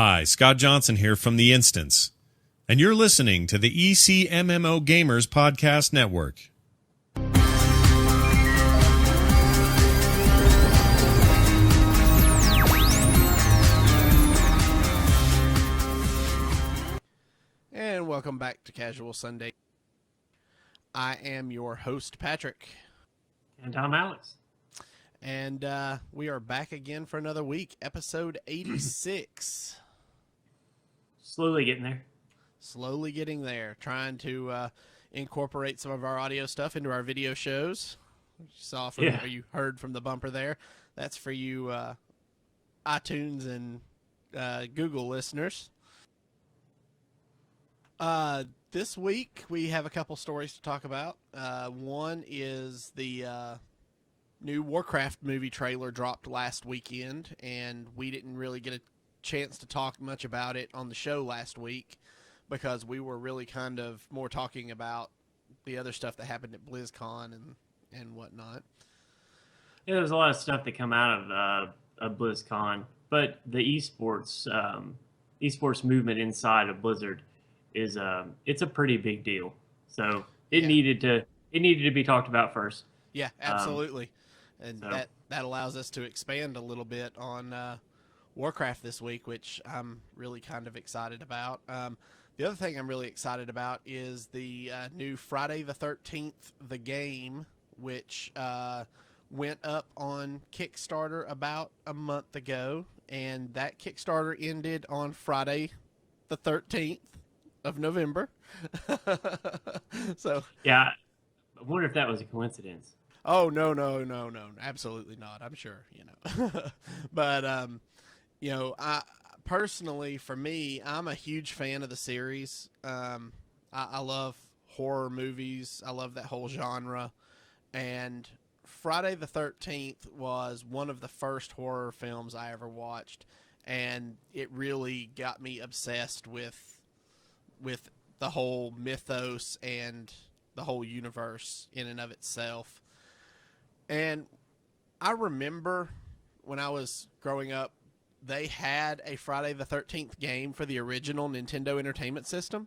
Hi, Scott Johnson here from The Instance, and you're listening to the ECMMO Gamers Podcast Network. And welcome back to Casual Sunday. I am your host, Patrick. And I'm Alex. And we are back again for another week, episode 86. Slowly getting there. Slowly getting there. Trying to incorporate some of our audio stuff into our video shows. You saw from, or you heard from the bumper there. That's for you iTunes and Google listeners. This week we have a couple stories to talk about. One is the new Warcraft movie trailer dropped last weekend, and we didn't really get a chance to talk much about it on the show last week because we were really kind of more talking about the other stuff that happened at BlizzCon and whatnot. Yeah, there's a lot of stuff that come out of BlizzCon, but the esports movement inside of Blizzard is it's a pretty big deal. So it needed to be talked about first. Yeah, absolutely. And so that allows us to expand a little bit on Warcraft this week, which I'm really kind of excited about. The other thing I'm really excited about is the new Friday the 13th, the game, which went up on Kickstarter about a month ago. And that Kickstarter ended on Friday the 13th of November. So yeah, I wonder if that was a coincidence. Oh, no, absolutely not. I'm sure, but, I personally, for me, I'm a huge fan of the series. I love horror movies. I love that whole genre. And Friday the 13th was one of the first horror films I ever watched. And it really got me obsessed with the whole mythos and the whole universe in and of itself. And I remember when I was growing up, they had a Friday the 13th game for the original Nintendo Entertainment System.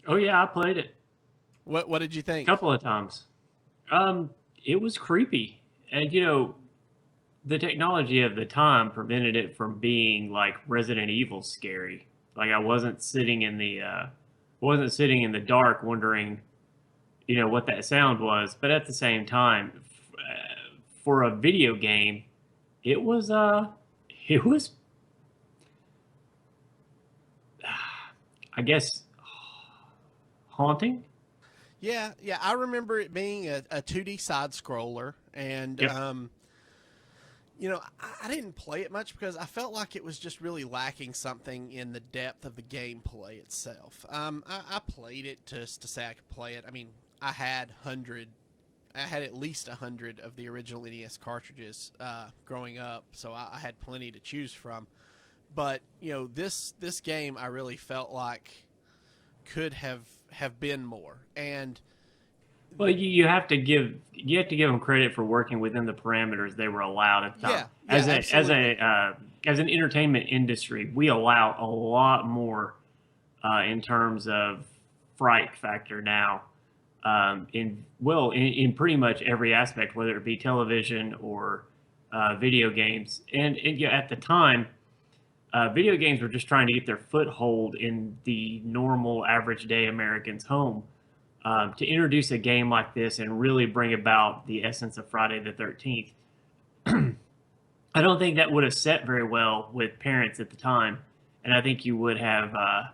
Oh yeah, I played it. What did you think? A couple of times. It was creepy. And the technology of the time prevented it from being like Resident Evil scary. Like I wasn't sitting in the dark wondering what that sound was, but at the same time, for a video game, it was I guess haunting. Yeah, I remember it being a 2D side scroller, and yep. I didn't play it much because I felt like it was just really lacking something in the depth of the gameplay itself. I played it just to say I could play it. I mean, I had at least 100 of the original NES cartridges growing up, so I had plenty to choose from. But this game I really felt like could have been more. And well, you have to give them credit for working within the parameters they were allowed at the time. As an entertainment industry, we allow a lot more in terms of fright factor now. In pretty much every aspect, whether it be television or video games, and at the time, video games were just trying to get their foothold in the normal average day American's home. To introduce a game like this and really bring about the essence of Friday the 13th, I don't think that would have set very well with parents at the time, and I think you would have,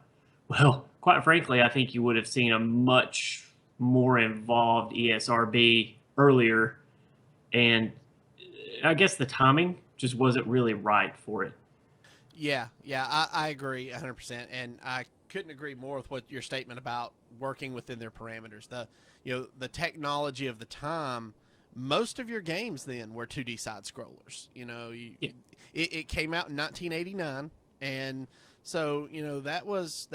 quite frankly, I think you would have seen a much more involved ESRB earlier, and I guess the timing just wasn't really right for it. Yeah, I agree 100%, and I couldn't agree more with what your statement about working within their parameters. The technology of the time, most of your games then were 2D side scrollers. It came out in 1989, and so that was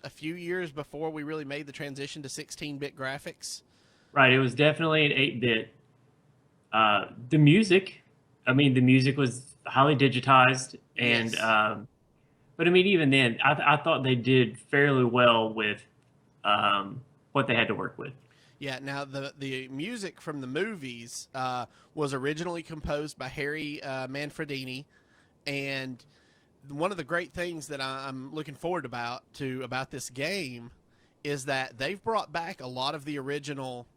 a few years before we really made the transition to 16-bit graphics. Right, it was definitely an 8-bit. The music was highly digitized, and yes. But I mean, even then, I thought they did fairly well with what they had to work with. Yeah. Now the music from the movies was originally composed by Harry Manfredini, and one of the great things that I'm looking forward about this game is that they've brought back a lot of the original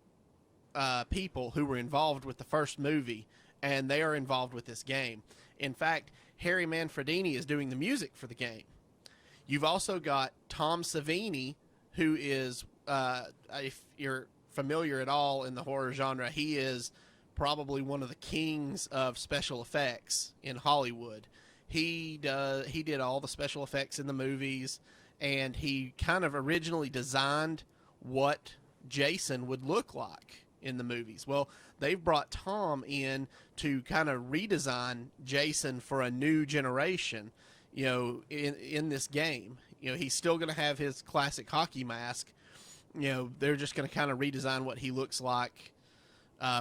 people who were involved with the first movie, and they are involved with this game. In fact, Harry Manfredini is doing the music for the game. You've also got Tom Savini, who is, if you're familiar at all in the horror genre, he is probably one of the kings of special effects in Hollywood. He did all the special effects in the movies, and he kind of originally designed what Jason would look like in the movies. Well, they've brought Tom in to kind of redesign Jason for a new generation, in this game. He's still going to have his classic hockey mask. They're just going to kind of redesign what he looks like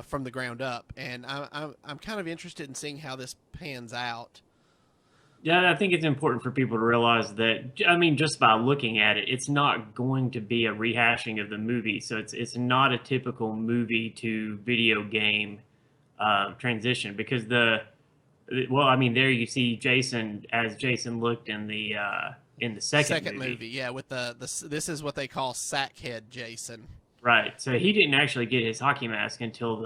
from the ground up. And I'm kind of interested in seeing how this pans out. Yeah, I think it's important for people to realize that, I mean, just by looking at it, it's not going to be a rehashing of the movie. So it's not a typical movie to video game transition, because there you see Jason as Jason looked in the second movie. Yeah, with this is what they call Sackhead Jason. Right. So he didn't actually get his hockey mask until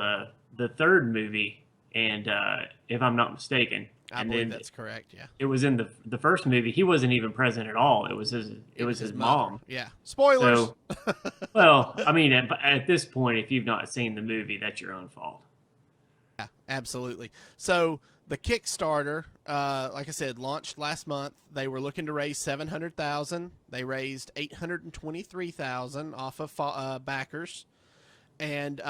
the third movie, and if I'm not mistaken. I believe that's correct. Yeah, it was in the first movie. He wasn't even present at all. It was his mom. Yeah, spoilers. So, well, I mean, at this point, if you've not seen the movie, that's your own fault. Yeah, absolutely. So the Kickstarter, like I said, launched last month. They were looking to raise $700,000. They raised $823,000 off of backers, and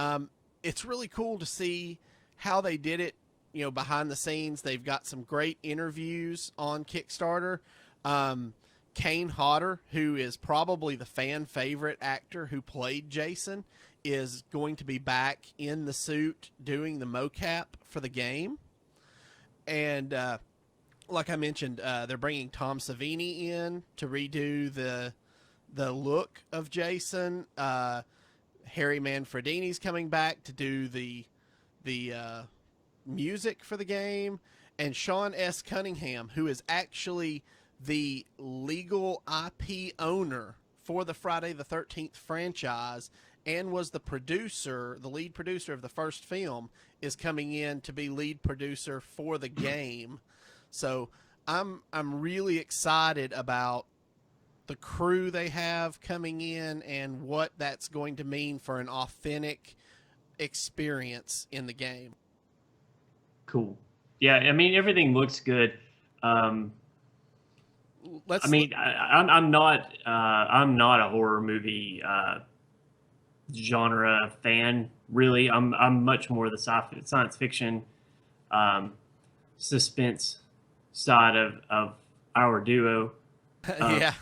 it's really cool to see how they did it. Behind the scenes, they've got some great interviews on Kickstarter. Kane Hodder, who is probably the fan favorite actor who played Jason, is going to be back in the suit doing the mocap for the game. And like I mentioned, they're bringing Tom Savini in to redo the look of Jason. Harry Manfredini's coming back to do the music for the game, and Sean S. Cunningham, who is actually the legal IP owner for the Friday the 13th franchise and was the lead producer of the first film, is coming in to be lead producer for the game. So I'm really excited about the crew they have coming in and what that's going to mean for an authentic experience in the game. Cool. Yeah, I mean, everything looks good. I'm not a horror movie genre fan, really. I'm much more the science fiction, suspense side of our duo. Yeah.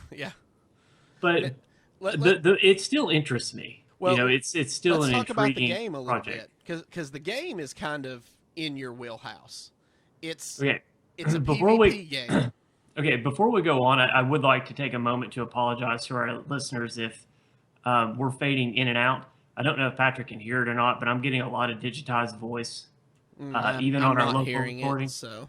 But it still interests me. Well, it's still an intriguing talk about the game a little project. bit, because the game is kind of in your wheelhouse. It's okay. It's a PvP game. Okay, before we go on, I would like to take a moment to apologize to our listeners if we're fading in and out. I don't know if Patrick can hear it or not, but I'm getting a lot of digitized voice, even on our local recording. So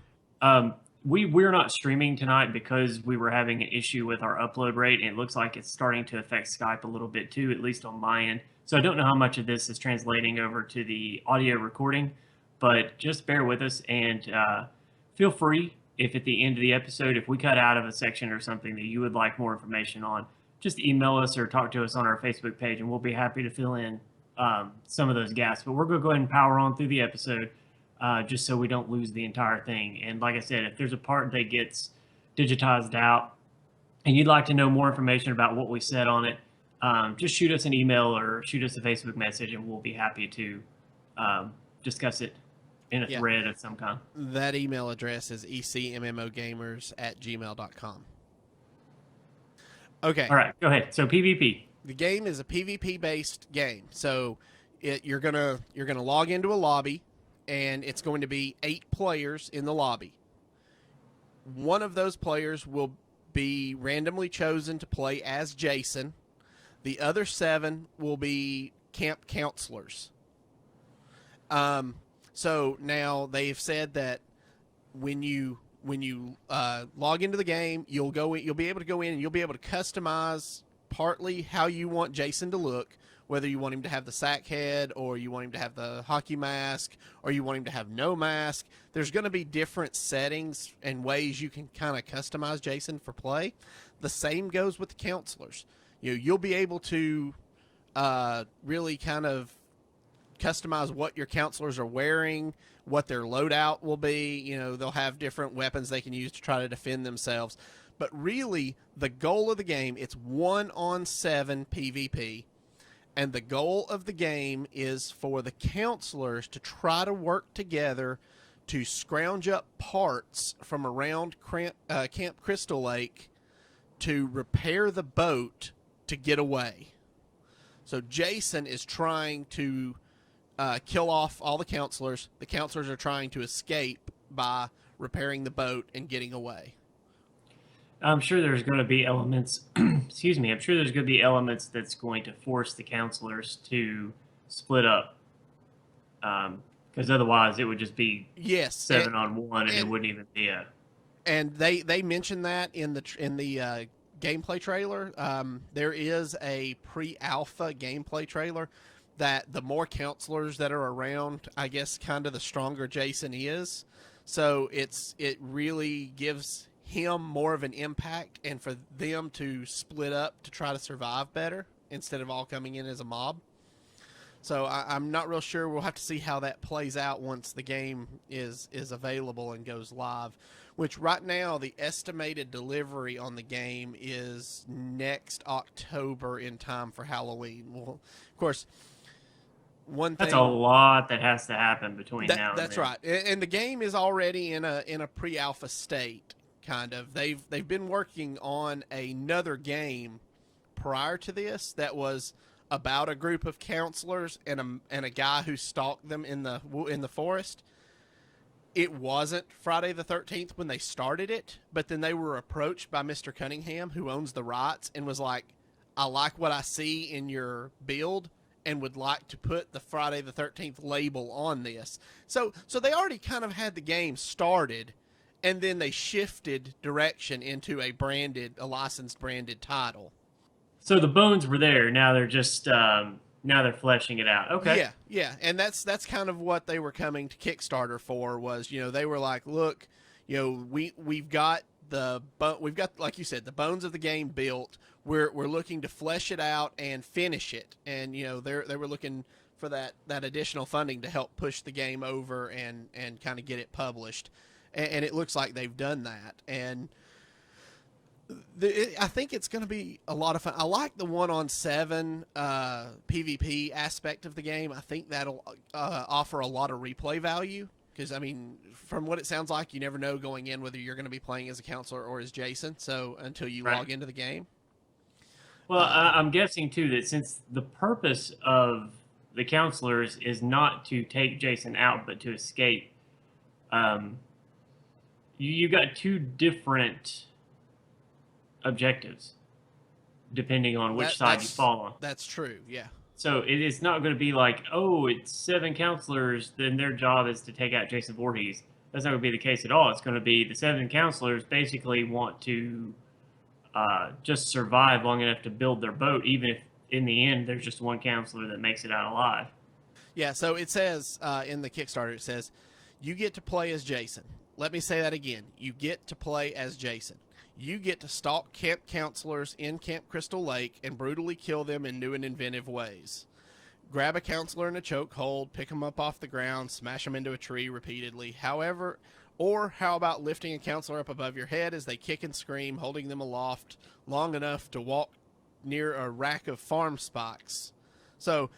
we're not streaming tonight because we were having an issue with our upload rate, and it looks like it's starting to affect Skype a little bit too, at least on my end. So I don't know how much of this is translating over to the audio recording, but just bear with us, and feel free, if at the end of the episode, if we cut out of a section or something that you would like more information on, just email us or talk to us on our Facebook page, and we'll be happy to fill in some of those gaps. But we're going to go ahead and power on through the episode just so we don't lose the entire thing. And like I said, if there's a part that gets digitized out and you'd like to know more information about what we said on it, just shoot us an email or shoot us a Facebook message, and we'll be happy to discuss it in a thread of some kind. That email address is ecmmogamers@gmail.com. Okay. All right, go ahead. So PvP. The game is a PvP-based game. So you're gonna log into a lobby, and it's going to be 8 players in the lobby. One of those players will be randomly chosen to play as Jason. The other 7 will be camp counselors. So now they've said that when you log into the game, you'll be able to go in and you'll be able to customize partly how you want Jason to look, whether you want him to have the sack head or you want him to have the hockey mask or you want him to have no mask. There's going to be different settings and ways you can kind of customize Jason for play. The same goes with the counselors. You'll be able to really kind of customize what your counselors are wearing, what their loadout will be. They'll have different weapons they can use to try to defend themselves. But really, the goal of the game, it's 1-on-7 PvP. And the goal of the game is for the counselors to try to work together to scrounge up parts from around Camp Crystal Lake to repair the boat to get away. So Jason is trying to kill off all the counselors. The counselors are trying to escape by repairing the boat and getting away. I'm sure there's going to be elements, excuse me, I'm sure there's going to be elements that's going to force the counselors to split up. Because otherwise it would just be 7-on-1 and it wouldn't even be a... And they mentioned that in the gameplay trailer. There is a pre-alpha gameplay trailer that the more counselors that are around, I guess kind of the stronger Jason is. So it really gives him more of an impact, and for them to split up to try to survive better instead of all coming in as a mob. So I'm not real sure. We'll have to see how that plays out once the game is available and goes live, which right now the estimated delivery on the game is next October in time for Halloween. Well, of course, that's a lot that has to happen between now and then. That's right. And the game is already in a pre-alpha state. Kind of. They've been working on another game prior to this that was about a group of counselors and a guy who stalked them in the forest. It wasn't Friday the 13th when they started it, but then they were approached by Mr. Cunningham, who owns the rights, and was like, I like what I see in your build and would like to put the Friday the 13th label on this. So they already kind of had the game started, and then they shifted direction into a licensed branded title. So the bones were there. Now they're just now they're fleshing it out. Okay. Yeah, and that's kind of what they were coming to Kickstarter for. Was they were like, look, we've got like you said, the bones of the game built. We're looking to flesh it out and finish it, and they were looking for that additional funding to help push the game over and kind of get it published. And it looks like they've done that. And I think it's going to be a lot of fun. I like the 1-on-7 PvP aspect of the game. I think that'll offer a lot of replay value. Because, from what it sounds like, you never know going in whether you're going to be playing as a counselor or as Jason. So until you log into the game. Well, I'm guessing, too, that since the purpose of the counselors is not to take Jason out, but to escape, you got 2 different objectives depending on which side you fall on. That's true, yeah. So it's not going to be like, oh, it's 7 counselors, then their job is to take out Jason Voorhees. That's not going to be the case at all. It's going to be the 7 counselors basically want to just survive long enough to build their boat, even if in the end there's just 1 counselor that makes it out alive. Yeah, so it says in the Kickstarter, it says, you get to play as Jason. Let me say that again. You get to play as Jason. You get to stalk camp counselors in Camp Crystal Lake and brutally kill them in new and inventive ways. Grab a counselor in a chokehold, pick them up off the ground, smash them into a tree repeatedly. How about lifting a counselor up above your head as they kick and scream, holding them aloft long enough to walk near a rack of farm spikes. So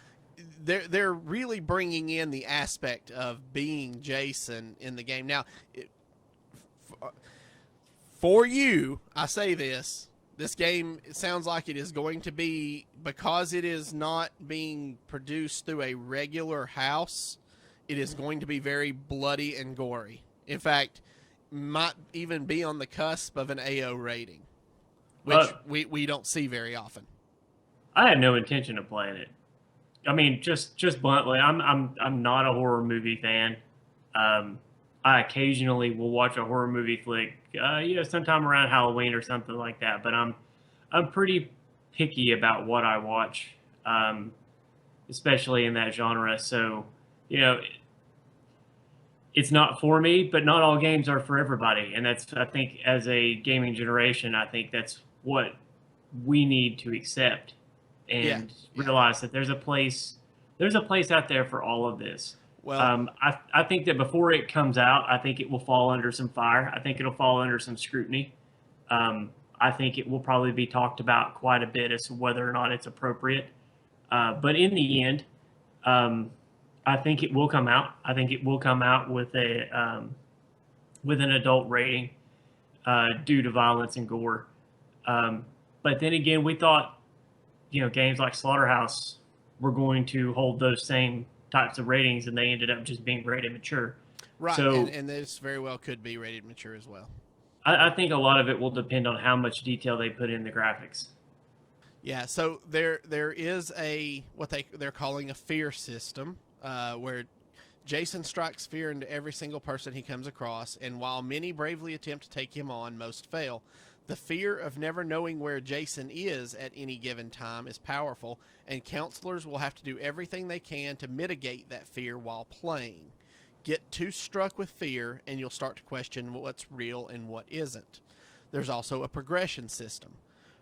they're really bringing in the aspect of being Jason in the game. Now, for you, I say this game, it sounds like it is going to be, because it is not being produced through a regular house, it is going to be very bloody and gory. In fact, might even be on the cusp of an AO rating. which we don't see very often. I had no intention of playing it. I mean, just bluntly, I'm not a horror movie fan. I occasionally will watch a horror movie flick, sometime around Halloween or something like that. But I'm pretty picky about what I watch, especially in that genre. So, it's not for me, but not all games are for everybody. And that's, I think, as a gaming generation, I think that's what we need to accept and realize that there's a place out there for all of this. Well, I think that before it comes out, I think it will fall under some fire. I think it'll fall under some scrutiny. I think it will probably be talked about quite a bit as to whether or not it's appropriate. But in the end, I think it will come out. I think it will come out with an adult rating due to violence and gore. But then again, we thought, games like Slaughterhouse were going to hold those same types of ratings, and they ended up just being rated mature. Right, so, and this very well could be rated mature as well. I think a lot of it will depend on how much detail they put in the graphics. Yeah, so there is what they're calling a fear system, where Jason strikes fear into every single person he comes across, and while many bravely attempt to take him on, most fail. The fear of never knowing where Jason is at any given time is powerful, and counselors will have to do everything they can to mitigate that fear while playing. Get too struck with fear, and you'll start to question what's real and what isn't. There's also a progression system.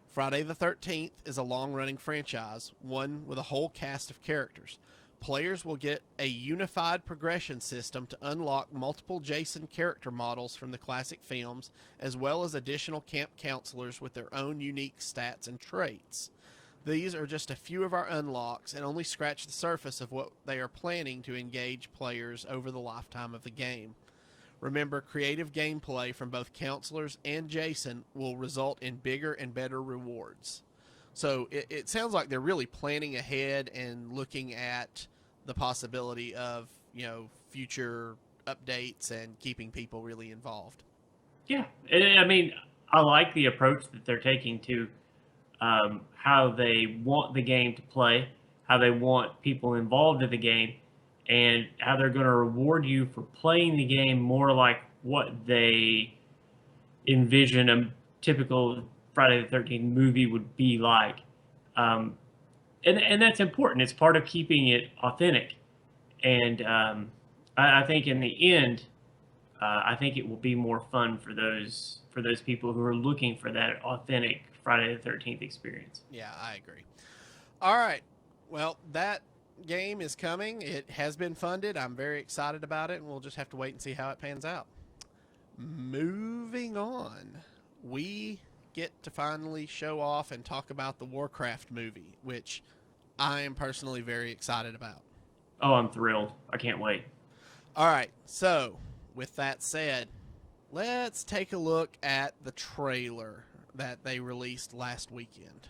Friday the 13th is a long-running franchise, one with a whole cast of characters. Players will get a unified progression system to unlock multiple Jason character models from the classic films, as well as additional camp counselors with their own unique stats and traits. These are just a few of our unlocks and only scratch the surface of what they are planning to engage players over the lifetime of the game. Remember, creative gameplay from both counselors and Jason will result in bigger and better rewards. So it sounds like they're really planning ahead and looking at the possibility of, future updates and keeping people really involved. Yeah. I mean, I like the approach that they're taking to how they want the game to play, how they want people involved in the game, and how they're going to reward you for playing the game more like what they envision a typical Friday the 13th movie would be like. And that's important. It's part of keeping it authentic. And I think in the end, I think it will be more fun for those people who are looking for that authentic Friday the 13th experience. Yeah, I agree. All right. Well, that game is coming. It has been funded. I'm very excited about it, and we'll just have to wait and see how it pans out. Moving on, we get to finally show off and talk about the Warcraft movie, which I am personally very excited about. Oh, I'm thrilled. I can't wait. All right. So, with that said, let's take a look at the trailer that they released last weekend.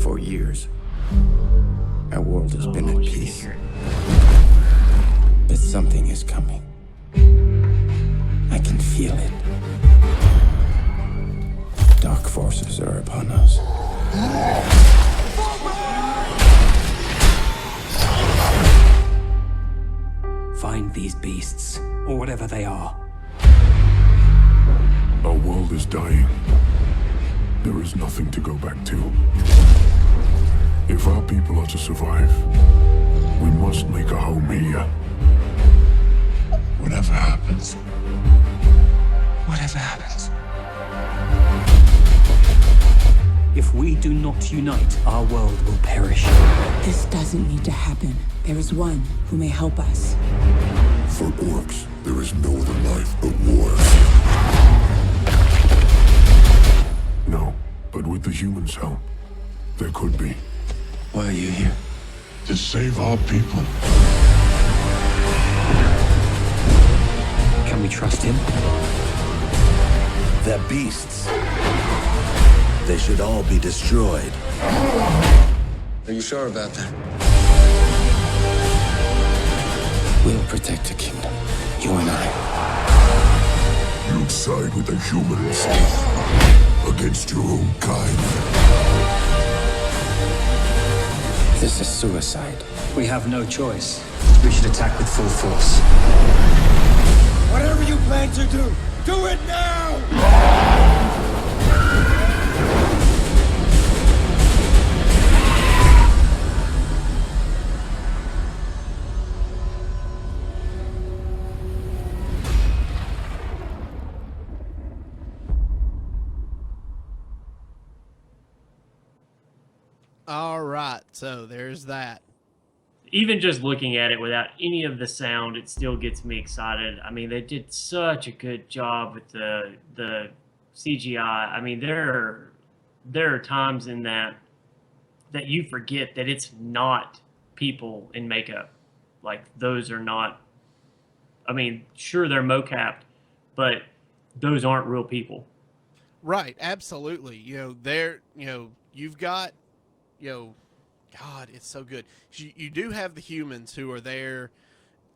For years, our world has been at peace. But something is coming. I can feel it. Dark forces are upon us. Find these beasts, or whatever they are. Our world is dying. There is nothing to go back to. If our people are to survive, we must make a home here. Whatever happens. Whatever happens. If we do not unite, our world will perish. This doesn't need to happen. There is one who may help us. For orcs, there is no other life but war. No, but with the humans' help, there could be. Why are you here? To save our people. Can we trust him? They're beasts. They should all be destroyed. Are you sure about that? We'll protect the kingdom. You and I. You side with the humans against your own kind. This is suicide. We have no choice. We should attack with full force. Whatever you plan to do, do it now! All right, so there's that. Even just looking at it without any of the sound, it still gets me excited. I mean, they did such a good job with the CGI. I mean, there are times in that you forget that it's not people in makeup. Like, those are not. I mean, sure, they're mocapped, but those aren't real people. Right, absolutely. You've got, God, it's so good. You do have the humans who are there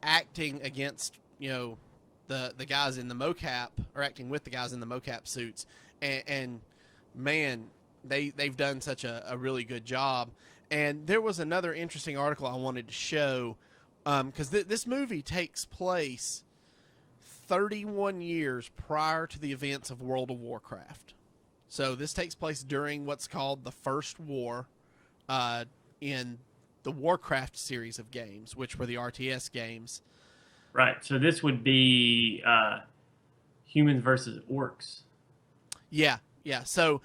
acting against, the guys in the mocap, or acting with the guys in the mocap suits. And man, they've done such a really good job. And there was another interesting article I wanted to show, because this movie takes place 31 years prior to the events of World of Warcraft. So this takes place during what's called the First War in the Warcraft series of games, which were the RTS games. Right. So this would be humans versus orcs. Yeah. So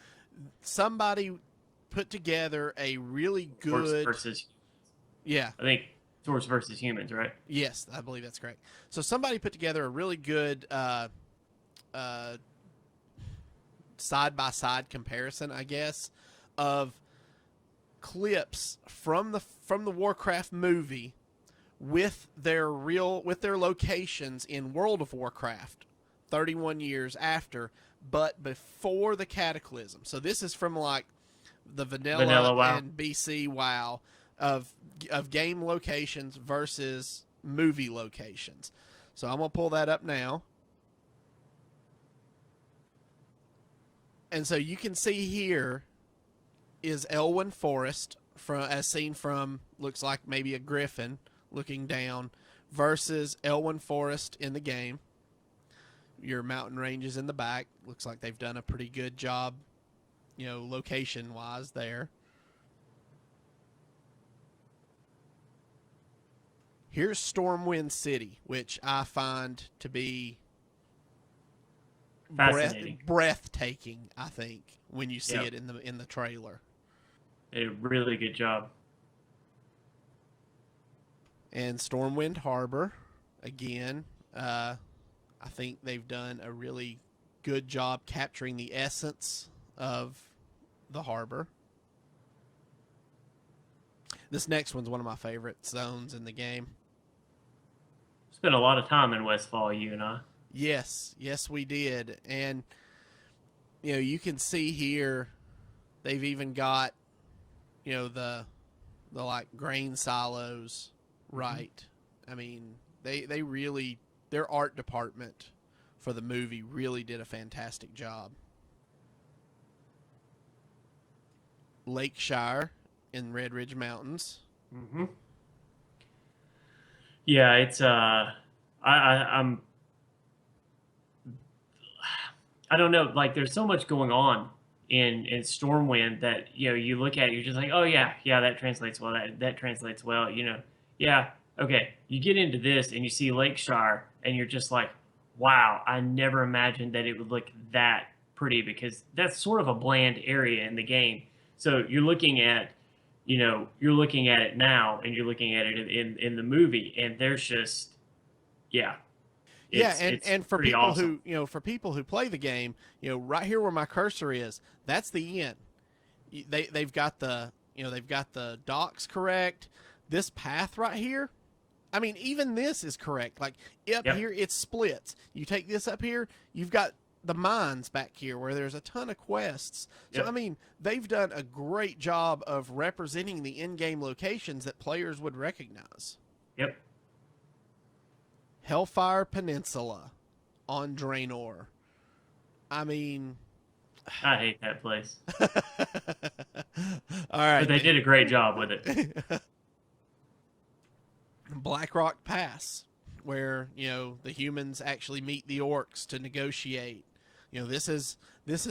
somebody put together a really good... Orcs versus... Yeah. I think orcs versus humans, right? Yes, I believe that's correct. So somebody put together a really good side-by-side comparison, I guess, of clips from the Warcraft movie with their locations in World of Warcraft 31 years after, but before the Cataclysm. So this is from like the vanilla WoW and BC WoW of game locations versus movie locations. So I'm going to pull that up now. And so you can see here is Elwyn Forest, as seen from, looks like maybe a griffin looking down, versus Elwyn Forest in the game. Your mountain ranges in the back. Looks like they've done a pretty good job, location-wise there. Here's Stormwind City, which I find to be breathtaking, I think, when you see it in the trailer. A really good job. And Stormwind Harbor, again, I think they've done a really good job capturing the essence of the harbor. This next one's one of my favorite zones in the game. Spent a lot of time in Westfall, you and I. Yes, we did. And, you can see here, they've even got, the like grain silos right. I mean, they really, their art department for the movie really did a fantastic job. Lakeshire in Red Ridge Mountains. Mm-hmm. Yeah, it's I don't know, like there's so much going on in Stormwind that you look at it, you're just like, oh yeah, that translates well, that translates well, yeah, okay. You get into this and you see Lakeshire and you're just like, wow, I never imagined that it would look that pretty, because that's sort of a bland area in the game. So you're looking at it now, and you're looking at it in the movie, and there's just, and for people awesome. for people who play the game, right here where my cursor is, that's the end. They've got the docks correct. This path right here, I mean, even this is correct. Like up here, it splits. You take this up here, you've got the mines back here where there's a ton of quests. So, Yep. I mean, they've done a great job of representing the in-game locations that players would recognize. Yep. Hellfire Peninsula on Draenor. I mean... I hate that place. All right. But they did a great job with it. Blackrock Pass, where, you know, the humans actually meet the orcs to negotiate. You know, this is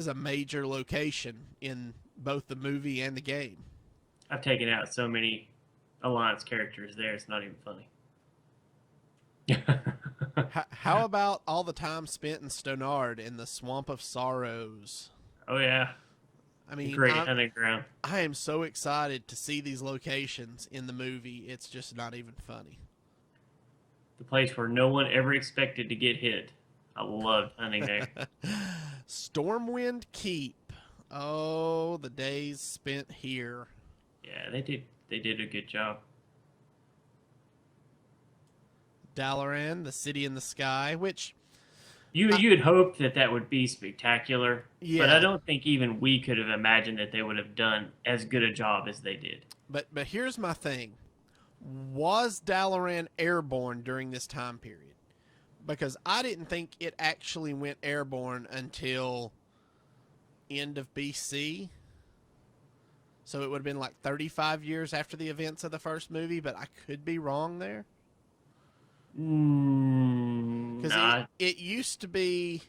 a major location in both the movie and the game. I've taken out so many Alliance characters there, it's not even funny. How about all the time spent in Stonard in the Swamp of Sorrows? Oh, yeah. I mean, Great hunting ground. I am so excited to see these locations in the movie. It's just not even funny. The place where no one ever expected to get hit. I loved hunting there. Stormwind Keep. Oh, the days spent here. Yeah, they did a good job. Dalaran, the city in the sky, which You had hoped that would be spectacular, Yeah. but I don't think even we could have imagined that they would have done as good a job as they did. but here's my thing. Was Dalaran airborne during this time period? Because I didn't think it actually went airborne until end of BC. So it would have been like 35 years after the events of the first movie, but I could be wrong there. Because Nah, it used to be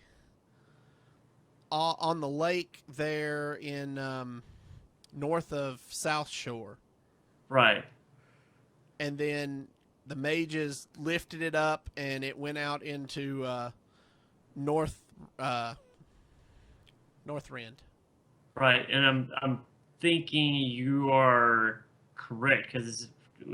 on the lake there in north of South Shore. right. And then the mages lifted it up and it went out into Northrend. Right, and I'm thinking you are correct because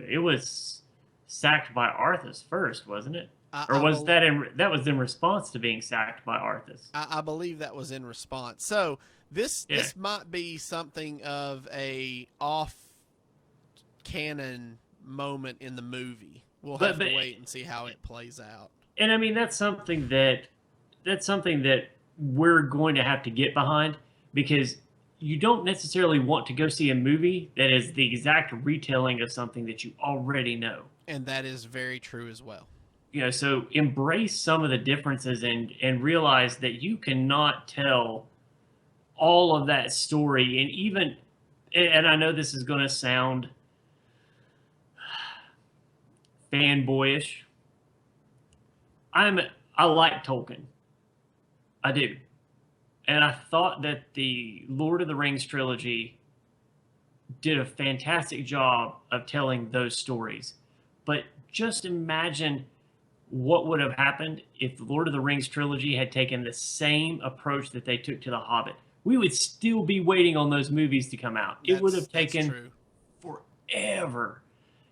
it was sacked by Arthas first, wasn't it? Or was that was in response to being sacked by Arthas? I believe that was in response. So this might be something of a off canon moment in the movie. We'll have to wait and see how it plays out. And I mean that's something that we're going to have to get behind because you don't necessarily want to go see a movie that is the exact retelling of something that you already know. And that is very true as well. You know, so embrace some of the differences and realize that you cannot tell all of that story. And even, and I know this is going to sound fanboyish. I like Tolkien. I do. And I thought that the Lord of the Rings trilogy did a fantastic job of telling those stories. But just imagine what would have happened if the Lord of the Rings trilogy had taken the same approach that they took to The Hobbit. We would still be waiting on those movies to come out. It would have taken forever.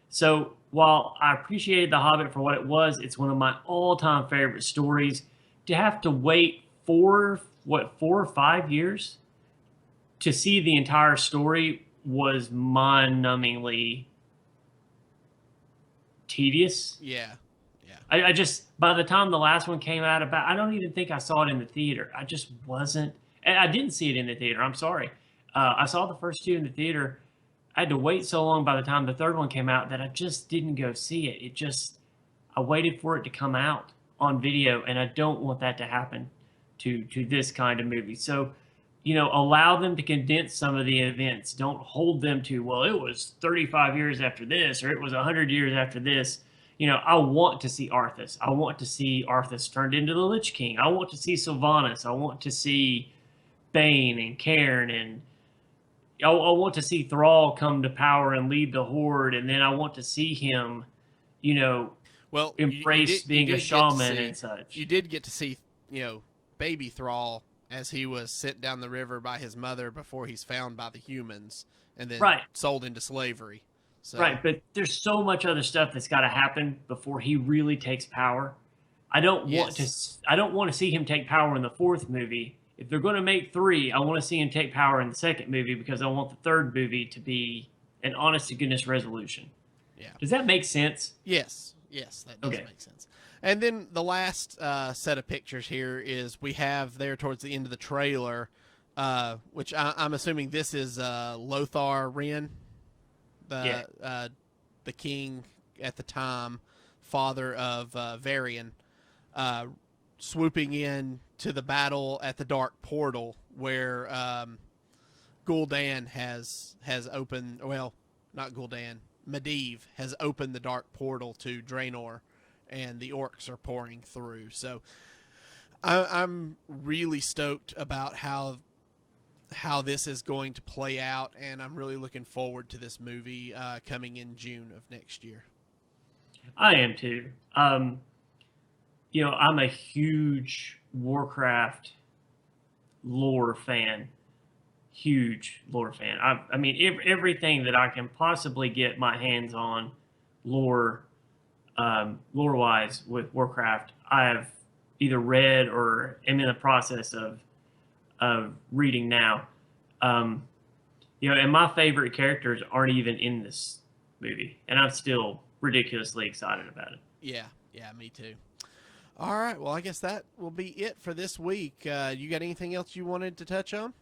So while I appreciated The Hobbit for what it was, it's one of my all-time favorite stories. To have to wait 4 or 5 years to see the entire story was mind-numbingly tedious. Yeah. I just, by the time the last one came out, I don't even think I saw it in the theater. I just wasn't, and I didn't see it in the theater. I'm sorry. I saw the first 2 in the theater. I had to wait so long by the time the third one came out that I just didn't go see it. I waited for it to come out on video, and I don't want that to happen to this kind of movie. So, you know, allow them to condense some of the events. Don't hold them to, well, it was 35 years after this, or it was 100 years after this. You know, I want to see Arthas. I want to see Arthas turned into the Lich King. I want to see Sylvanas. I want to see Bane and Cairn, and I want to see Thrall come to power and lead the Horde, and then I want to see him, you know, embrace being a shaman and such. You did get to see, you know, baby Thrall as he was sent down the river by his mother before he's found by the humans and then sold into slavery. So. Right, but there's so much other stuff that's got to happen before he really takes power. I don't want to see him take power in the 4th movie. If they're going to make 3, I want to see him take power in the 2nd movie because I want the 3rd movie to be an honest to goodness resolution. Yeah. Does that make sense? Yes, that does make sense. And then the last set of pictures here is we have there towards the end of the trailer, which I'm assuming this is Lothar Wren, the king at the time, father of Varian, swooping in to the battle at the Dark Portal where Gul'dan has opened. Well, not Gul'dan. Medivh has opened the Dark Portal to Draenor, and the orcs are pouring through. So I'm really stoked about how this is going to play out, and I'm really looking forward to this movie coming in June of next year. I am too. You know, I'm a huge Warcraft lore fan. Huge lore fan. I mean, everything that I can possibly get my hands on, lore-wise with Warcraft, I have either read or am in the process of reading now. You know, and my favorite characters aren't even in this movie, and I'm still ridiculously excited about it. Yeah, me too. All right, well, I guess that will be it for this week. You got anything else you wanted to touch on?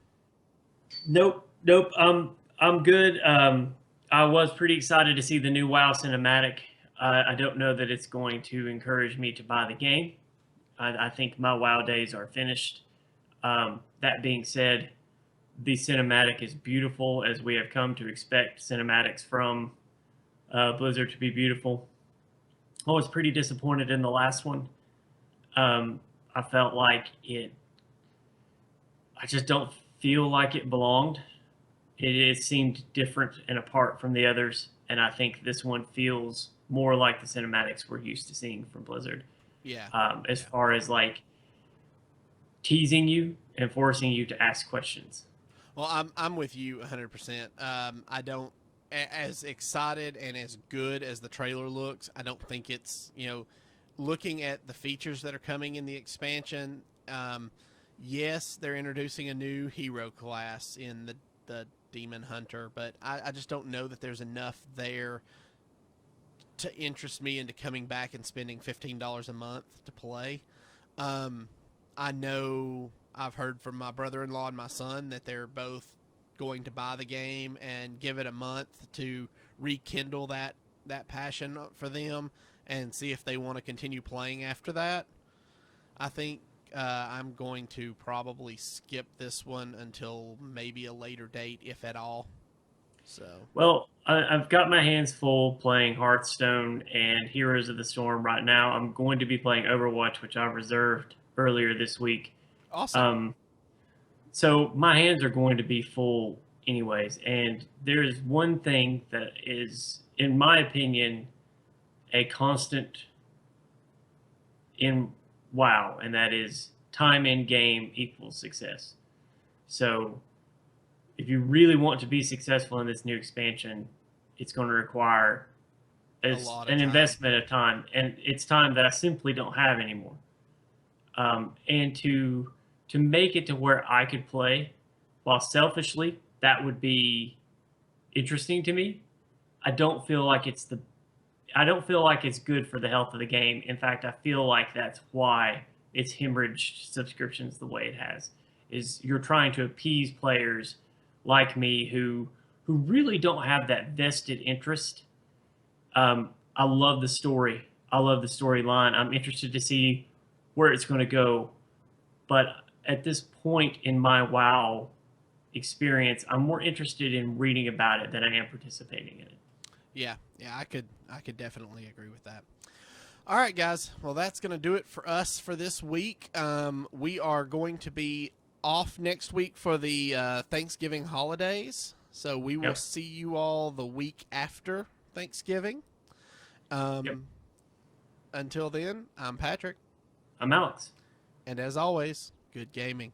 Nope. I'm good. I was pretty excited to see the new WoW cinematic. I don't know that it's going to encourage me to buy the game. I think my WoW days are finished. That being said, the cinematic is beautiful, as we have come to expect cinematics from Blizzard to be beautiful. I was pretty disappointed in the last one. I felt like I just don't feel like it belonged. It seemed different and apart from the others, and I think this one feels more like the cinematics we're used to seeing from Blizzard. Yeah. As far as like teasing you and forcing you to ask questions. Well, I'm with you 100%. I don't, as excited and as good as the trailer looks, I don't think it's, looking at the features that are coming in the expansion. Yes, they're introducing a new hero class in the Demon Hunter, but I just don't know that there's enough there to interest me into coming back and spending $15 a month to play. I know I've heard from my brother-in-law and my son that they're both going to buy the game and give it a month to rekindle that passion for them and see if they want to continue playing after that. I think I'm going to probably skip this one until maybe a later date, if at all. So, well, I've got my hands full playing Hearthstone and Heroes of the Storm right now. I'm going to be playing Overwatch, which I reserved earlier this week. Awesome. So my hands are going to be full anyways. And there's one thing that is, in my opinion, a constant in WoW, and that is time in game equals success. So if you really want to be successful in this new expansion, it's going to require an investment of time, and it's time that I simply don't have anymore. And to make it to where I could play, while selfishly that would be interesting to me, I don't feel like it's good for the health of the game. In fact, I feel like that's why it's hemorrhaged subscriptions the way it has. Is you're trying to appease players like me who really don't have that vested interest. I love the story. I love the storyline. I'm interested to see where it's going to go. But at this point in my WoW experience, I'm more interested in reading about it than I am participating in it. Yeah, I could definitely agree with that. All right, guys. Well, that's going to do it for us for this week. We are going to be off next week for the Thanksgiving holidays, so we will see you all the week after Thanksgiving. Until then, I'm Patrick. I'm Alex. And as always, good gaming.